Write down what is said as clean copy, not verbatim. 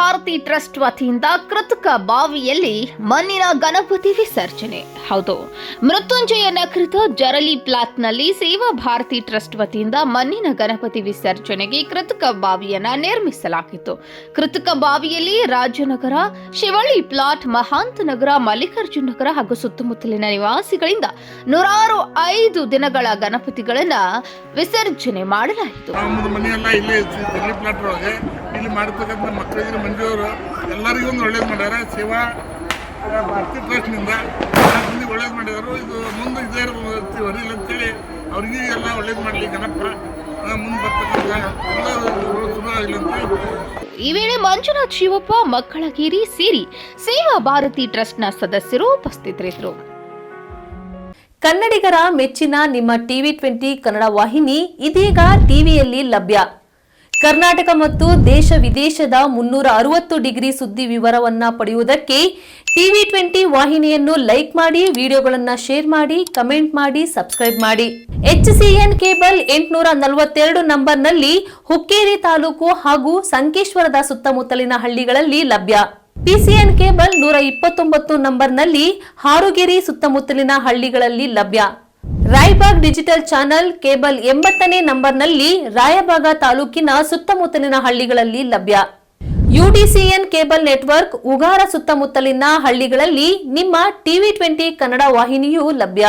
Bharati trust ವತಿಯಿಂದ ಕೃತಕ ಬಾವಿಯಲ್ಲಿ ಮಣ್ಣಿನ ಗಣಪತಿ ವಿಸರ್ಜನೆ. ಹೌದು, ಮೃತ್ಯುಂಜಯ ನಗರದ ಜರಲಿ ಪ್ಲಾಟ್ನಲ್ಲಿ ಸೇವಾ ಭಾರತಿ ಟ್ರಸ್ಟ್ ವತಿಯಿಂದ ಮಣ್ಣಿನ ಗಣಪತಿ ವಿಸರ್ಜನೆಗೆ ಕೃತಕ ಬಾವಿಯನ್ನ ನಿರ್ಮಿಸಲಾಗಿತ್ತು. ಕೃತಕ ಬಾವಿಯಲ್ಲಿ ರಾಜನಗರ, ಶಿವಳ್ಳಿ ಪ್ಲಾಟ್, ಮಹಾಂತ ನಗರ, ಮಲ್ಲಿಕಾರ್ಜುನ ನಗರ ಹಾಗೂ ಸುತ್ತಮುತ್ತಲಿನ ನಿವಾಸಿಗಳಿಂದ 105 ದಿನಗಳ ಗಣಪತಿಗಳನ್ನ ವಿಸರ್ಜನೆ ಮಾಡಲಾಯಿತು. ಇಲ್ಲಿ ಮಾಡತಕ್ಕಂಥ ಮಕ್ಕಳಿಗೆ ಮಂಜೂರು ಎಲ್ಲರಿಗೂ ಒಂದು ಒಳ್ಳೇದು ಮಾಡ್ಯಾರ. ಸೇವಾ ಭಾರತಿ ಟ್ರಸ್ಟ್ನಿಂದ ಒಳ್ಳೇದು ಮಾಡಿದರು. ಇದು ಮುಂದೆ ಇದೇ ಹೊರಿಲ್ಲ ಅಂತೇಳಿ ಅವ್ರಿಗೆ ಎಲ್ಲ ಒಳ್ಳೇದು ಮಾಡಲಿ. ಗಣಪ ಮುಂದೆ ಬರ್ತಕ್ಕಂಥ ಎಲ್ಲರೂ ಶುರುವಾಗಿಲ್ಲ ಅಂತ. ಈ ವೇಳೆ ಮಂಜುನಾಥ್ ಶಿವಪ್ಪ, ಮಕ್ಕಳಗಿರಿ ಸೇರಿ ಸೇವಾ ಭಾರತಿ ಟ್ರಸ್ಟ್ನ ಸದಸ್ಯರು ಉಪಸ್ಥಿತರಿದ್ದರು. ಕನ್ನಡಿಗರ ಮೆಚ್ಚಿನ ನಿಮ್ಮ ಟಿವಿ 20 ಕನ್ನಡ ವಾಹಿನಿ ಇದೀಗ ಟಿವಿಯಲ್ಲಿ ಲಭ್ಯ. ಕರ್ನಾಟಕ ಮತ್ತು ದೇಶ ವಿದೇಶದ 360 ಡಿಗ್ರಿ ಸುದ್ದಿ ವಿವರವನ್ನ ಪಡೆಯುವುದಕ್ಕೆ ಟಿವಿ 20 ವಾಹಿನಿಯನ್ನು ಲೈಕ್ ಮಾಡಿ, ವಿಡಿಯೋಗಳನ್ನು ಶೇರ್ ಮಾಡಿ, ಕಮೆಂಟ್ ಮಾಡಿ, ಸಬ್ಸ್ಕ್ರೈಬ್ ಮಾಡಿ. HCN ಕೇಬಲ್ 842 ನಂಬರ್ನಲ್ಲಿ ಹುಕ್ಕೇರಿ ತಾಲೂಕು ಹಾಗೂ ಸಂಕೇಶ್ವರದ ಸುತ್ತಮುತ್ತಲಿನ ಹಳ್ಳಿಗಳಲ್ಲಿ ಲಭ್ಯ. PCN ಕೇಬಲ್ 129 ನಂಬರ್ನಲ್ಲಿ ಹಾರುಗೆರೆ ಸುತ್ತಮುತ್ತಲಿನ ಹಳ್ಳಿಗಳಲ್ಲಿ ಲಭ್ಯ. ರಾಯಬಾಗ್ ಡಿಜಿಟಲ್ ಚಾನೆಲ್ ಕೇಬಲ್ 80ನೇ ನಂಬರ್ನಲ್ಲಿ ರಾಯಬಾಗ ತಾಲೂಕಿನ ಸುತ್ತಮುತ್ತಲಿನ ಹಳ್ಳಿಗಳಲ್ಲಿ ಲಭ್ಯ. UDCN ಕೇಬಲ್ ನೆಟ್ವರ್ಕ್ ಉಗಾರ ಸುತ್ತಮುತ್ತಲಿನ ಹಳ್ಳಿಗಳಲ್ಲಿ ನಿಮ್ಮ ಟಿವಿ 20 ಕನ್ನಡ ವಾಹಿನಿಯೂ ಲಭ್ಯ.